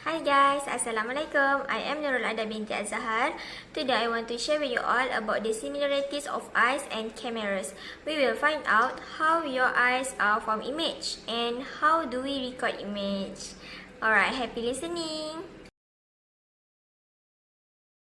Hi guys, Assalamualaikum. I am Nurul Ada binti Azhar. Today I want to share with you all about the similarities of eyes and cameras. We will find out how your eyes are from image and how do we record image. Alright, happy listening.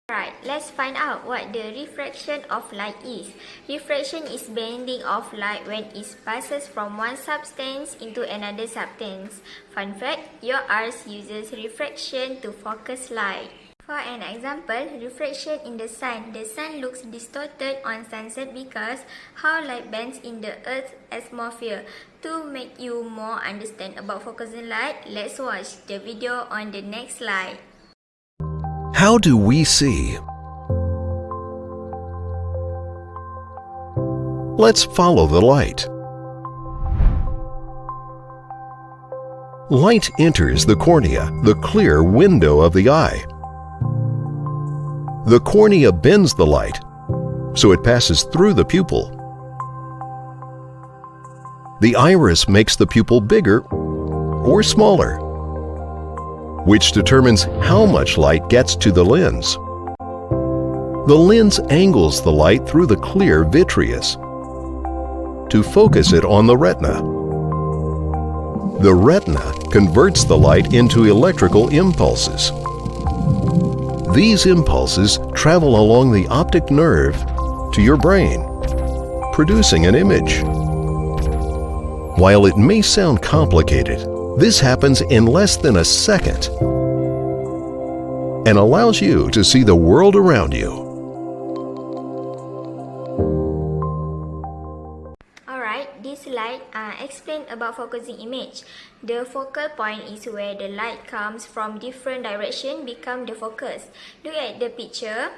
Alright, let's find out what the refraction of light is. Refraction is bending of light when it passes from one substance into another substance. Fun fact, your eyes uses refraction to focus light. For an example, refraction in the sun looks distorted on sunset because how light bends in the Earth's atmosphere. To make you more understand about focusing light, let's watch the video on the next slide. How do we see? Let's follow the light. Light enters the cornea, the clear window of the eye. The cornea bends the light, so it passes through the pupil. The iris makes the pupil bigger or smaller, which determines how much light gets to the lens. The lens angles the light through the clear vitreous to focus it on the retina. The retina converts the light into electrical impulses. These impulses travel along the optic nerve to your brain, producing an image. While it may sound complicated, this happens in less than a second and allows you to see the world around you. Alright, this slide explains about focusing image. The focal point is where the light comes from different direction become the focus. Look at the picture.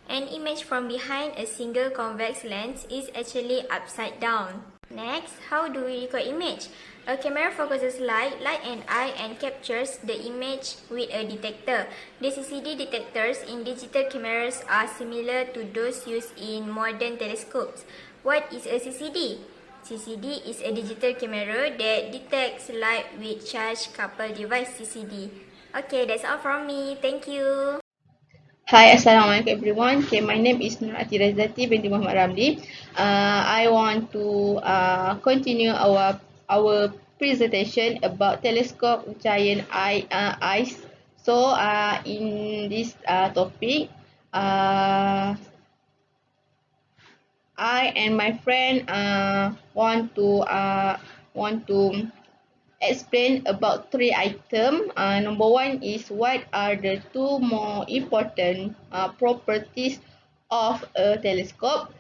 An image from behind a single convex lens is actually upside down. Next, how do we record image? A camera focuses light an eye and captures the image with a detector. The CCD detectors in digital cameras are similar to those used in modern telescopes. What is a CCD? CCD is a digital camera that detects light with charge coupled device CCD. Okay, that's all from me. Thank you. Hi, Assalamualaikum everyone. Okay, my name is Nur Ati Razati binti Muhammad Ramli. I want to continue our presentation about telescope giant eyes. So, in this topic, I and my friend want to explain about three items. Number one is what are the two more important properties of a telescope.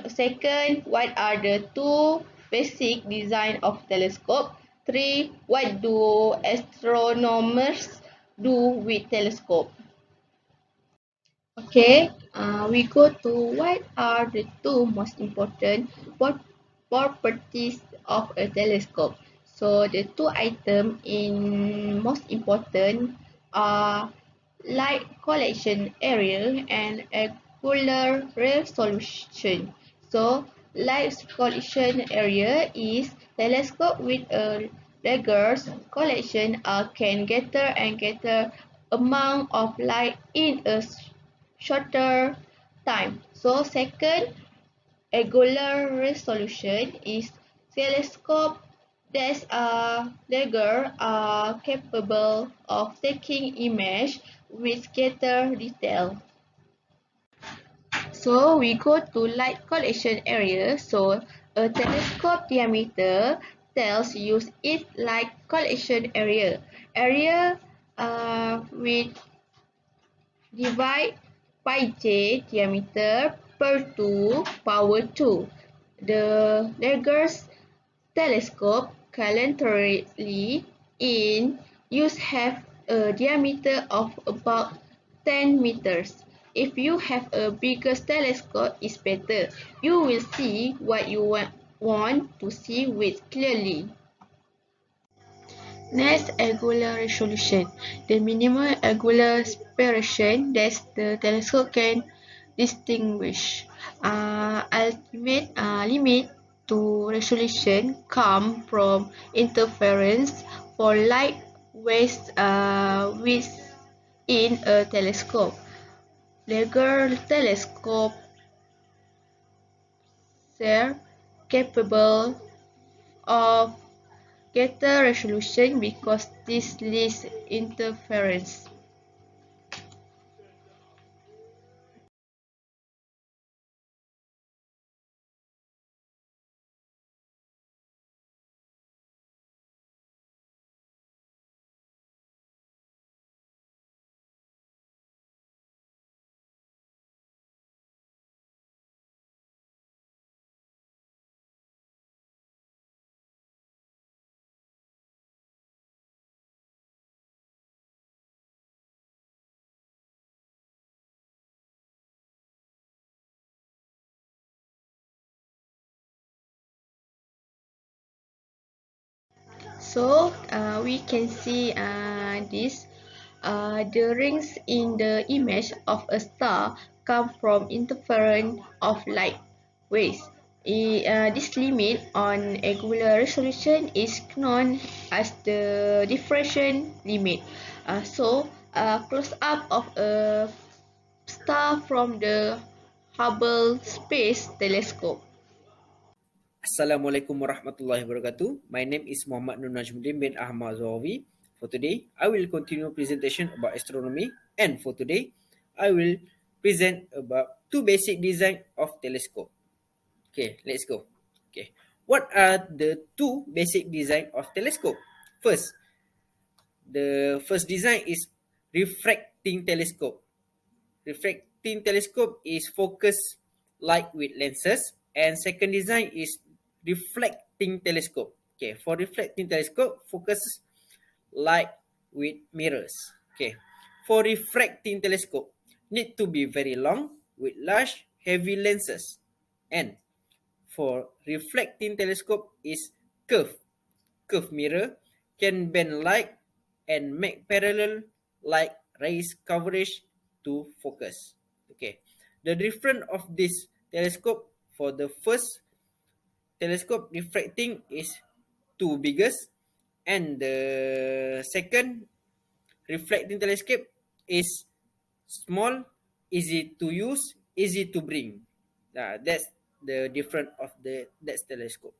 Second, what are the two basic design of telescope. Three, what do astronomers do with telescope. Okay, we go to what are the two most important properties of a telescope. So the two items in most important are light collection area and angular resolution. So light collection area is telescope with a larger collection can gather amount of light in a shorter time. So second, angular resolution is telescope that are larger are capable of taking image with greater detail. So we go to light collection area. So a telescope diameter tells you its light collection area. Area with divide pi j diameter per 2 power 2. The largest telescope currently in use have a diameter of about 10 meters. If you have a bigger telescope, it's better. You will see what you want to see with clearly. Next, angular resolution. The minimum angular separation that the telescope can distinguish. Ultimate limit to resolution come from interference for light within a telescope. Larger telescopes are capable of greater resolution because this leads interference. So we can see this. The rings in the image of a star come from interference of light waves. This limit on angular resolution is known as the diffraction limit. Close up of a star from the Hubble Space Telescope. Assalamualaikum warahmatullahi wabarakatuh. My name is Muhammad Nur Najmuddin bin Ahmad Zawawi. For today, I will continue presentation about astronomy, and for today, I will present about two basic design of telescope. Okay, let's go. Okay, what are the two basic design of telescope? First, the first design is refracting telescope. Refracting telescope is focus light with lenses, and second design is reflecting telescope. Okay, for reflecting telescope, focus light with mirrors. Okay, for refracting telescope, need to be very long with large heavy lenses, and for reflecting telescope is curved mirror can bend light and make parallel light rays coverage to focus. Okay, the difference of this telescope, for the first telescope refracting is two biggest, and the second reflecting telescope is small, easy to use, easy to bring. That's the difference of the that's telescope.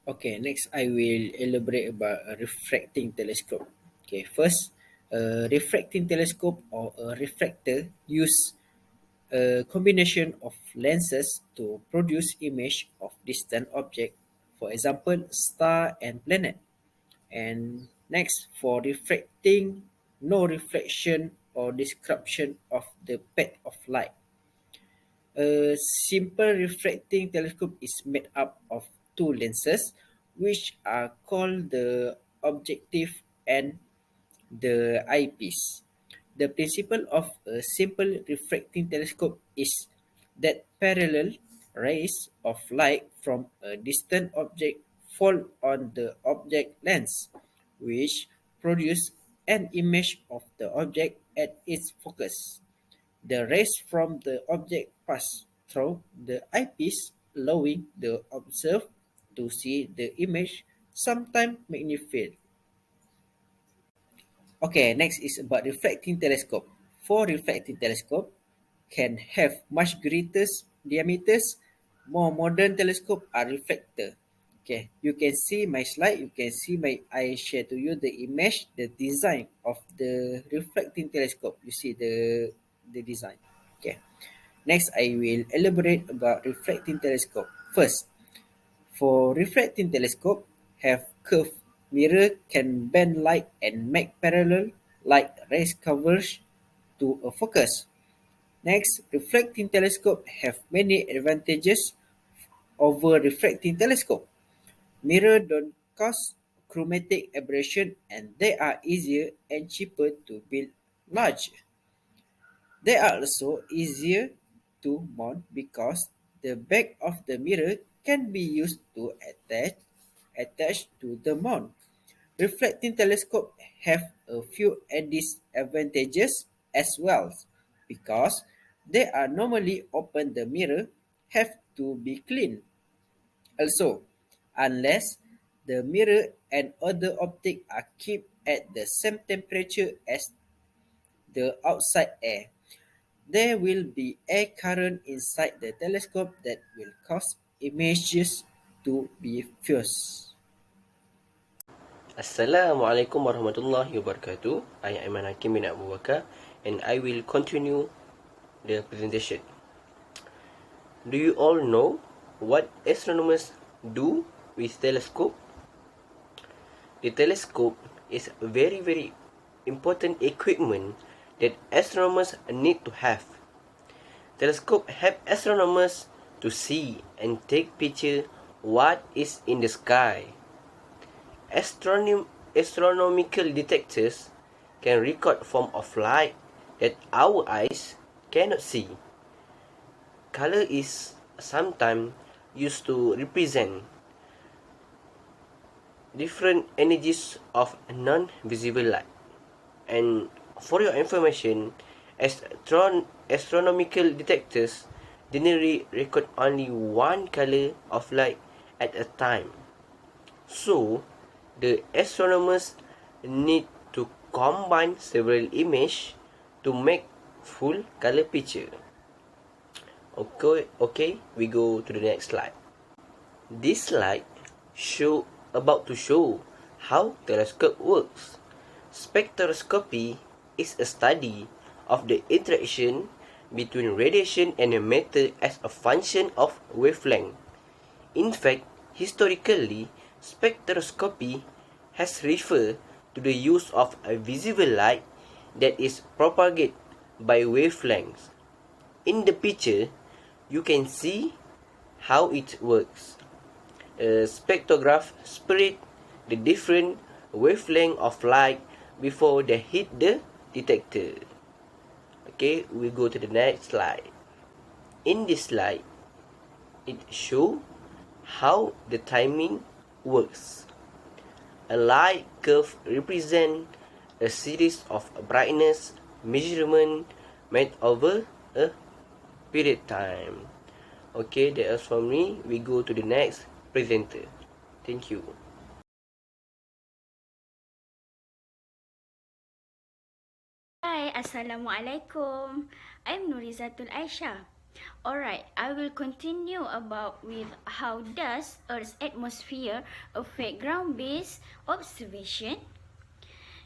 Okay, next I will elaborate about a refracting telescope. Okay, first, a refracting telescope or a refractor use a combination of lenses to produce image of distant object, for example, star and planet. And next, for refracting, no reflection or disruption of the path of light. A simple refracting telescope is made up of two lenses, which are called the objective and the eyepiece. The principle of a simple refracting telescope is that parallel rays of light from a distant object fall on the object lens, which produce an image of the object at its focus. The rays from the object pass through the eyepiece, allowing the observer to see the image, sometimes magnified. Okay, next is about reflecting telescope. For reflecting telescope can have much greater diameters. More modern telescope are reflector. Okay, you can see my slide. You can see I share to you the image, the design of the reflecting telescope. You see the design. Okay. Next, I will elaborate about reflecting telescope. First, for reflecting telescope, have curved mirror can bend light and make parallel light rays coverage to a focus. Next, reflecting telescope have many advantages over refracting telescope. Mirror don't cause chromatic aberration, and they are easier and cheaper to build large. They are also easier to mount because the back of the mirror can be used to attach to the mount. Reflecting telescope have a few disadvantages as well because they are normally open, the mirror have to be clean. Also, unless the mirror and other optic are kept at the same temperature as the outside air. There will be air current inside the telescope that will cause images to be fused. Assalamualaikum warahmatullahi wabarakatuh. I am Aiman Hakim bin Abu Bakar and I will continue the presentation. Do you all know what astronomers do with telescope? The telescope is very important equipment that astronomers need to have. Telescope help astronomers to see and take picture what is in the sky. Astronomical detectors can record form of light that our eyes cannot see. Color is sometimes used to represent different energies of non-visible light. And for your information, astronomical detectors generally record only one color of light at a time. So, the astronomers need to combine several images to make full color picture. Okay, we go to the next slide. This slide about to show how telescope works. Spectroscopy is a study of the interaction between radiation and matter as a function of wavelength. In fact, historically, spectroscopy has referred to the use of a visible light that is propagated by wavelengths. In the picture, you can see how it works. A spectrograph spread the different wavelength of light before they hit the detector. Okay, we go to the next slide. In this slide, it shows how the timing works. A light curve represents a series of brightness measurement made over a period time. Okay, that's from me. We go to the next presenter. Thank you. Hi, Assalamualaikum. I'm Nurizatul Aisyah. Alright, I will continue about with how does Earth's atmosphere affect ground-based observation.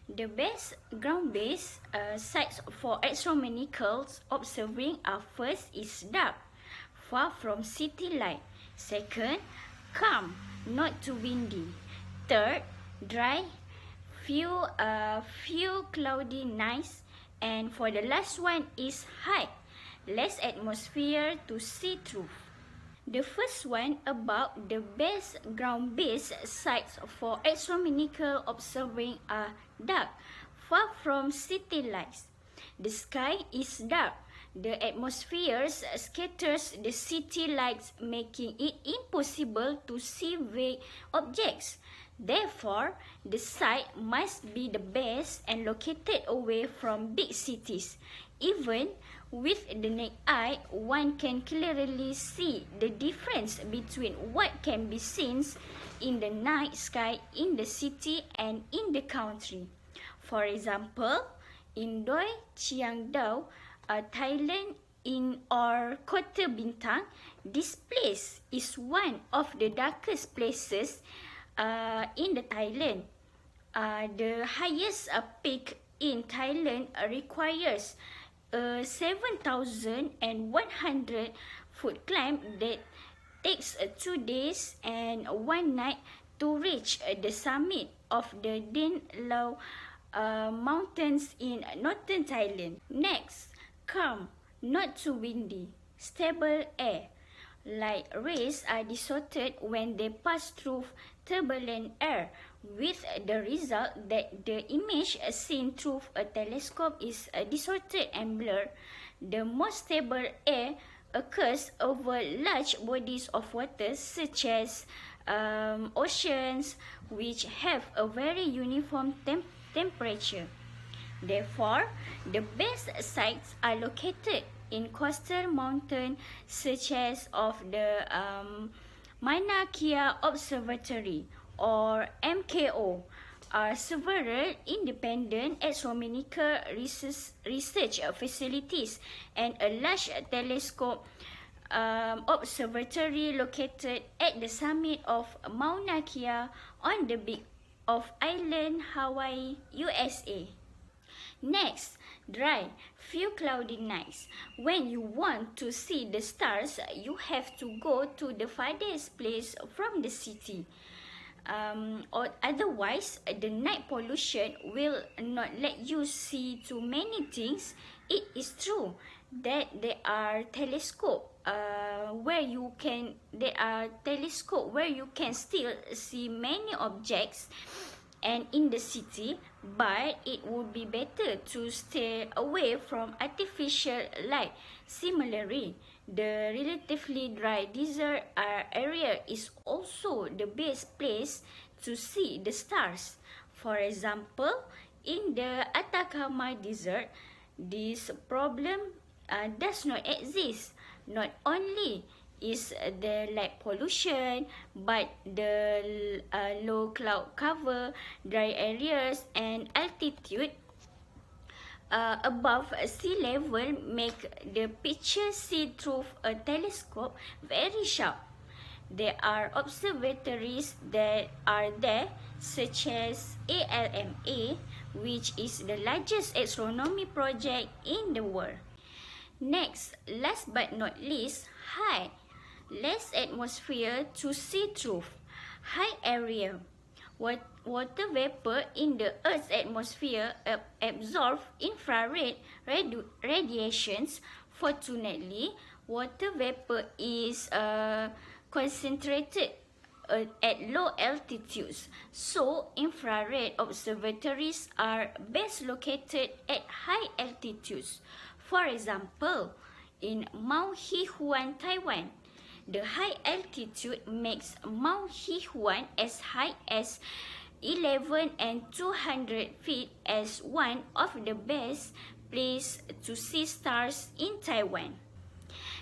The best ground-based sites for astronomical observing are: first is dark, far from city light. Second, calm, not too windy. Third, dry, few cloudy nights. And for the last one is high, less atmosphere to see through. The first one about the best ground-based sites for astronomical observing are dark, far from city lights. The sky is dark. The atmosphere scatters the city lights, making it impossible to see vague objects. Therefore, the site must be the best and located away from big cities. Even with the naked eye, one can clearly see the difference between what can be seen in the night sky in the city and in the country. For example, in Doi Chiang Dao, Thailand, or Kota Bintang, this place is one of the darkest places in the Thailand. The highest peak in Thailand requires 7,100 foot climb that takes 2 days and 1 night to reach the summit of the Dinh Lao mountains in northern Thailand. Next, calm, not too windy, stable air. Light rays are distorted when they pass through turbulent air, with the result that the image seen through a telescope is distorted and blurred. The most stable air occurs over large bodies of water such as oceans, which have a very uniform temperature. Therefore, the best sites are located in coastal mountains such as of the Mauna Kea Observatory or MKO, are several independent astronomical research facilities and a large telescope observatory located at the summit of Mauna Kea on the Big of Island, Hawaii, USA. Next, dry, few cloudy nights. When you want to see the stars, you have to go to the farthest place from the city. Or otherwise, the night pollution will not let you see too many things. It is true that there are telescope where you can still see many objects and in the city, but it would be better to stay away from artificial light. Similarly, the relatively dry desert area is also the best place to see the stars. For example, in the Atacama Desert, this problem does not exist. Not only is the light pollution, but the low cloud cover, dry areas, and altitude above sea level make the picture see through a telescope very sharp. There are observatories that are there, such as ALMA, which is the largest astronomy project in the world. Next, last but not least, high. Less atmosphere to see through. High area. Water vapor in the Earth's atmosphere absorb infrared radiations. Fortunately, water vapor is concentrated at low altitudes, so infrared observatories are best located at high altitudes. For example, in Mount Hihuan, Taiwan, the high altitude makes Mount Hihuan as high as 11 and 200 feet as one of the best places to see stars in Taiwan.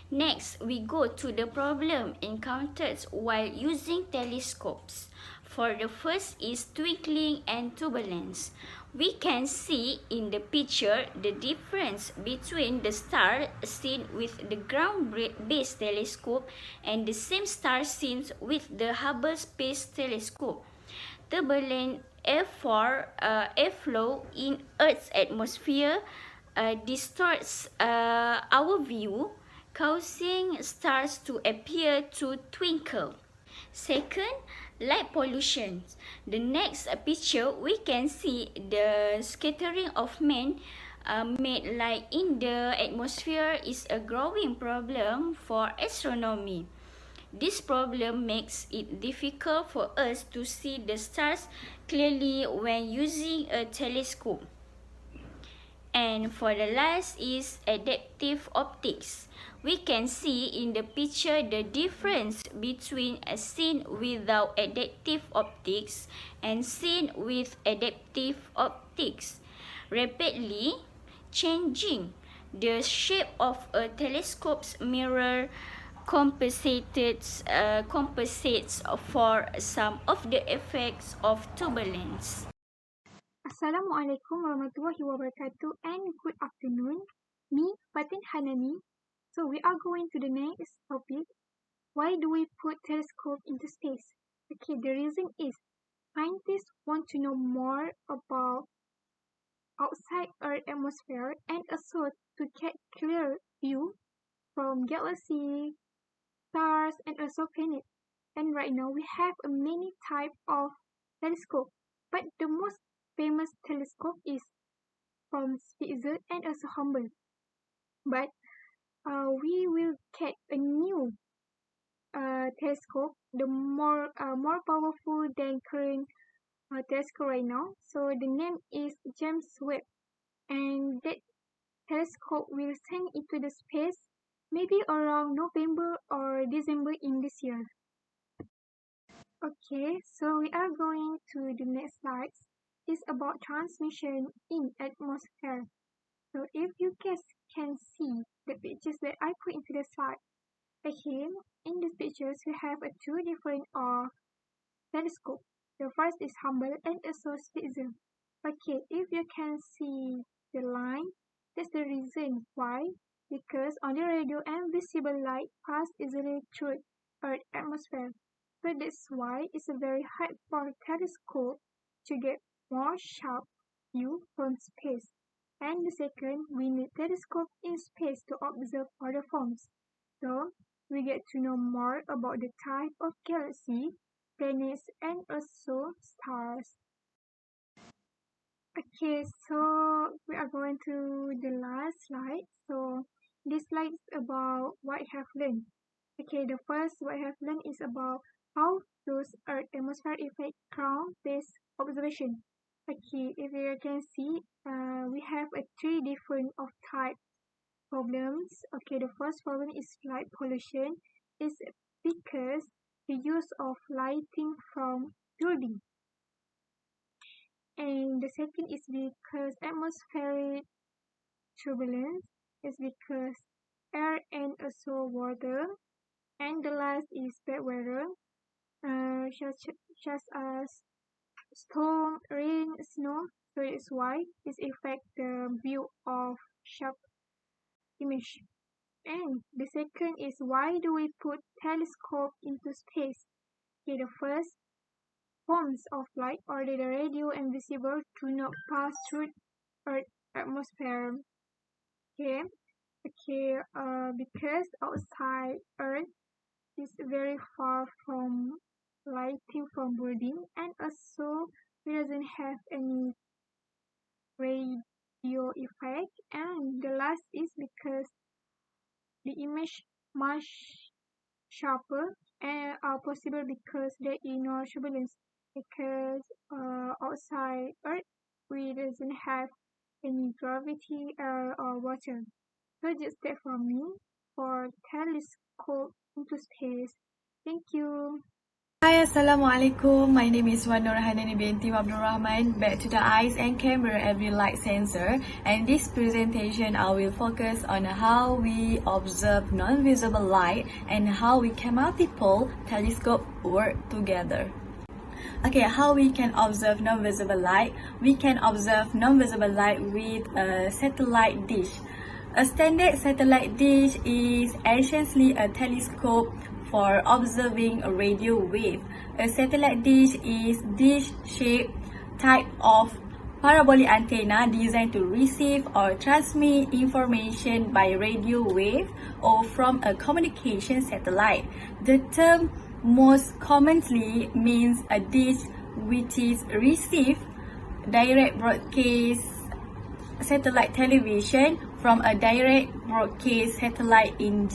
Next, we go to the problem encountered while using telescopes. For the first is twinkling and turbulence. We can see in the picture the difference between the star seen with the ground-based telescope and the same star seen with the Hubble Space Telescope. Turbulent airflow in Earth's atmosphere distorts our view, causing stars to appear to twinkle. Second, light pollution. The next picture, we can see the scattering of man-made light in the atmosphere is a growing problem for astronomy. This problem makes it difficult for us to see the stars clearly when using a telescope. And for the last is adaptive optics. We can see in the picture the difference between a scene without adaptive optics and scene with adaptive optics. Rapidly changing the shape of a telescope's mirror compensates for some of the effects of turbulence. Assalamualaikum warahmatullahi wabarakatuh and good afternoon. Me, Fatin Hanani. So we are going to the next topic. Why do we put telescope into space? Okay, the reason is scientists want to know more about outside Earth atmosphere and also to get clear view from galaxy, stars, and also planets. And right now we have a many type of telescope, but the most famous telescope is from Spitzer and also Hubble. But we will get a new telescope, the more powerful than current telescope right now. So the name is James Webb, and that telescope will send into the space maybe around November or December in this year. Okay, so we are going to the next slide. It's about transmission in atmosphere. So if you guys can see the pictures that I put into the slide, okay, in these pictures we have two different telescope. The first is Hubble and also Spitzer. Okay, if you can see the line, that's the reason why. Because on the radio and visible light pass easily through Earth's atmosphere. So that's why it's very hard for a telescope to get more sharp view from space. And the second, we need telescope in space to observe other forms. So we get to know more about the type of galaxy, planets, and also stars. Okay, so we are going to the last slide. So this slide is about what I have learned. Okay, the first what I have learned is about how those Earth atmosphere affect ground-based observation. Okay, if you can see, we have three different of type problems. Okay, the first problem is light pollution. Is because the use of lighting from building. And the second is because atmospheric turbulence is because air and also water. And the last is bad weather, such as storm, rain, snow. So it's why this affect the view of sharp image. And the second is why do we put telescope into space? Okay, the first forms of light, or the radio and visible, do not pass through Earth's atmosphere. Okay, because outside Earth is very far from lighting from building, and also it doesn't have any radio effect. And the last is because the image much sharper and are possible because there is no turbulence. Because outside Earth, we doesn't have any gravity, air, or water. So just that from me for telescope into space. Thank you. Hi, Assalamualaikum. My name is Wan Nur Hanani binti Abdul Rahman. Back to the eyes and camera every light sensor. And this presentation I will focus on how we observe non-visible light and how we can multiple telescope work together. Okay, how we can observe non-visible light? We can observe non-visible light with a satellite dish. A standard satellite dish is essentially a telescope for observing a radio wave. A satellite dish is dish-shaped type of parabolic antenna designed to receive or transmit information by radio wave or from a communication satellite. The term most commonly means a dish which is receive direct broadcast satellite television from a direct broadcast satellite in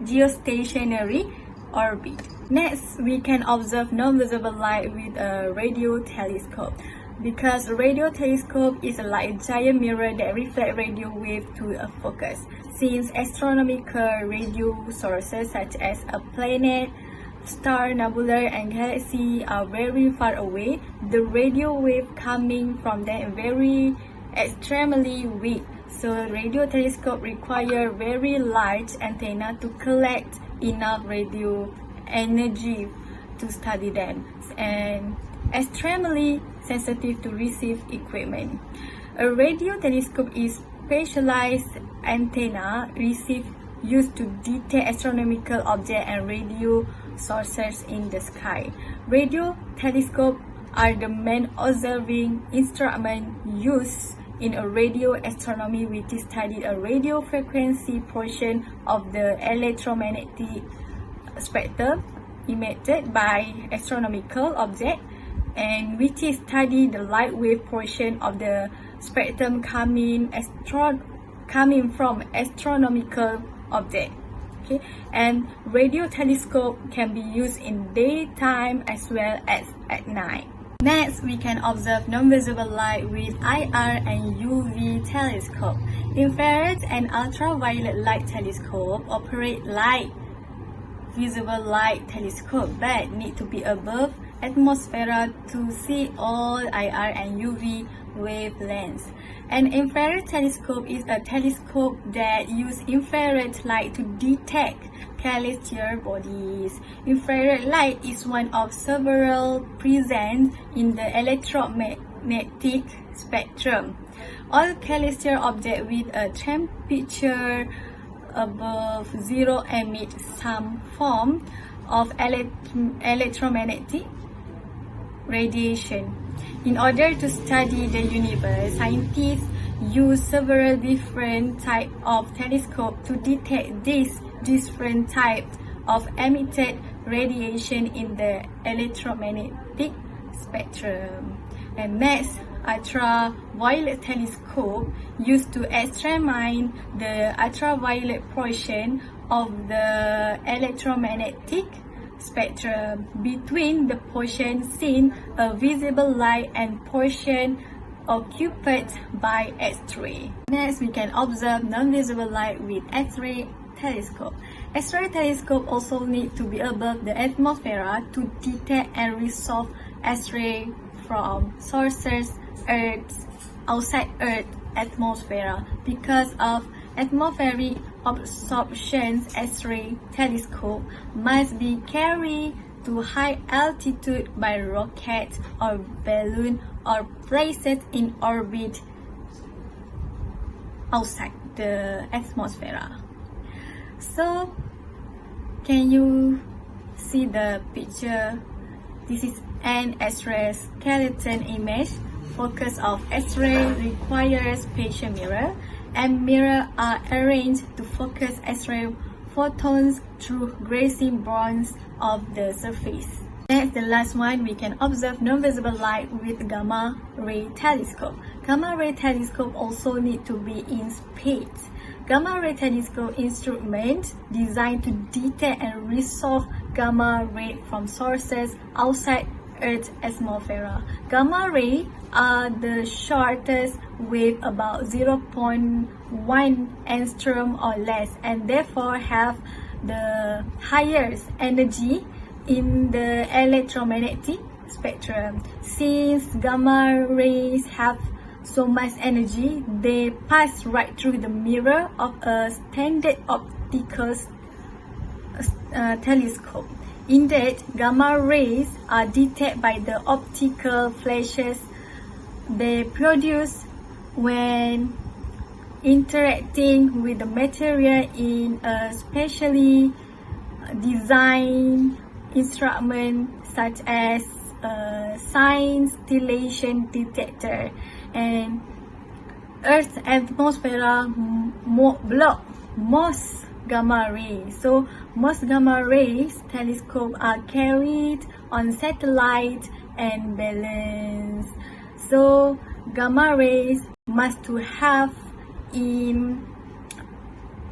geostationary orbit. Next, we can observe non-visible light with a radio telescope. Because a radio telescope is like a giant mirror that reflects radio wave to a focus. Since astronomical radio sources such as a planet, star, nebula, and galaxy are very far away, the radio wave coming from them very extremely weak. So radio telescope require very large antenna to collect enough radio energy to study them, and extremely sensitive to receive equipment. A radio telescope is specialized antenna used to detect astronomical objects and radio sources in the sky. Radio telescopes are the main observing instrument used in a radio astronomy, which is studied a radio frequency portion of the electromagnetic spectrum emitted by astronomical objects, and which is study the light wave portion of the spectrum coming from astronomical object. Okay, and radio telescope can be used in daytime as well as at night. Next, we can observe non-visible light with IR and UV telescope. Infrared and ultraviolet light telescope operate like visible light telescope but need to be above atmosphere to see all IR and UV wavelengths. An infrared telescope is a telescope that uses infrared light to detect celestial bodies. Infrared light is one of several present in the electromagnetic spectrum. All celestial objects with a temperature above zero emit some form of electromagnetic radiation. In order to study the universe, scientists use several different types of telescopes to detect these different types of emitted radiation in the electromagnetic spectrum. And next, ultraviolet telescope used to examine the ultraviolet portion of the electromagnetic spectrum between the portion seen a visible light and portion occupied by X-ray. Next, we can observe non-visible light with X-ray telescope. X-ray telescope also need to be above the atmosphere to detect and resolve X-ray from sources outside Earth atmosphere. Because of atmospheric absorption, X-ray telescope must be carried to high altitude by rocket or balloon or placed in orbit outside the atmosphere. So, can you see the picture? This is an X-ray skeleton image. Focus of X-ray requires special mirror, and mirrors are arranged to focus X-ray photons through grazing bonds of the surface. Next, the last one, we can observe non-visible light with gamma ray telescope. Gamma ray telescope also need to be in space. Gamma ray telescope instrument designed to detect and resolve gamma ray from sources outside Earth's atmosphere. Gamma ray are the shortest wave, about 0.1 angstrom or less, and therefore have the highest energy in the electromagnetic spectrum. Since gamma rays have so much energy, they pass right through the mirror of a standard optical telescope. Indeed, gamma rays are detected by the optical flashes they produce when interacting with the material in a specially designed instrument such as a scintillation detector. And Earth's atmosphere block most gamma rays. So most gamma rays telescopes are carried on satellite and balloons. So gamma rays must to have in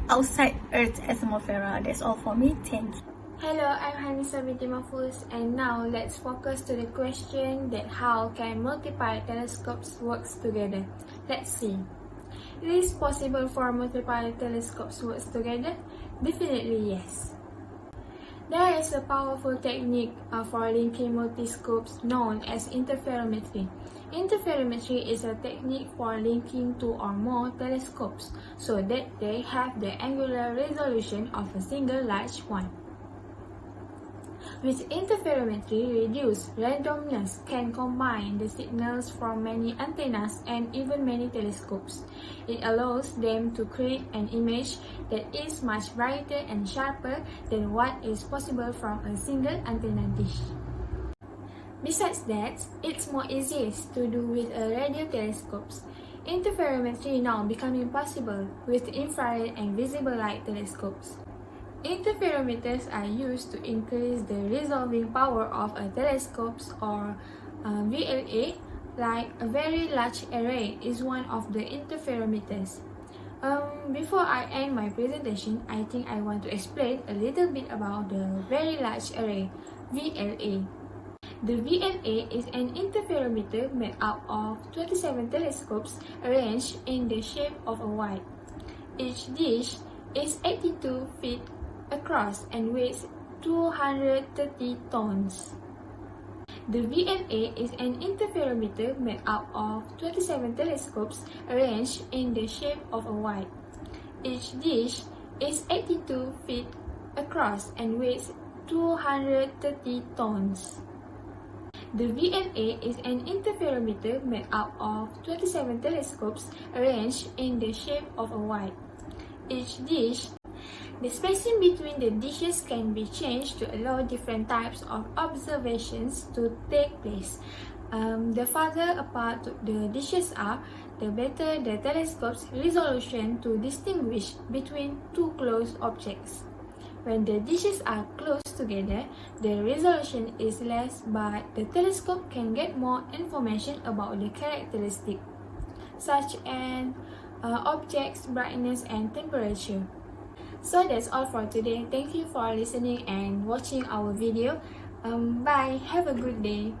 outside Earth's atmosphere. That's all for me. Thank you. Hello, I'm Hanisa binti Mahfuz, and now let's focus to the question that how can multiple telescopes work together. Let's see. It is possible for multiple telescopes work together? Definitely yes. There is a powerful technique for linking multiscopes known as interferometry. Interferometry is a technique for linking two or more telescopes so that they have the angular resolution of a single large one. With interferometry, reduced randomness can combine the signals from many antennas and even many telescopes. It allows them to create an image that is much brighter and sharper than what is possible from a single antenna dish. Besides that, it's more easiest to do with a radio telescopes. Interferometry now becoming possible with infrared and visible light telescopes. Interferometers are used to increase the resolving power of a telescope or VLA, like a very large array is one of the interferometers. Before I end my presentation, I think I want to explain a little bit about the very large array, VLA. The VLA is an interferometer made up of 27 telescopes arranged in the shape of a Y. Each dish is 82 feet across and weighs 230 tons. The VLA is an interferometer made up of 27 telescopes arranged in the shape of a Y. Each dish is 82 feet across and weighs 230 tons. The VLA is an interferometer made up of 27 telescopes arranged in the shape of a Y. Each dish, the spacing between the dishes can be changed to allow different types of observations to take place. The farther apart the dishes are, the better the telescope's resolution to distinguish between two close objects. When the dishes are close together, the resolution is less, but the telescope can get more information about the characteristics, such as objects, brightness, and temperature. So that's all for today. Thank you for listening and watching our video. Bye. Have a good day.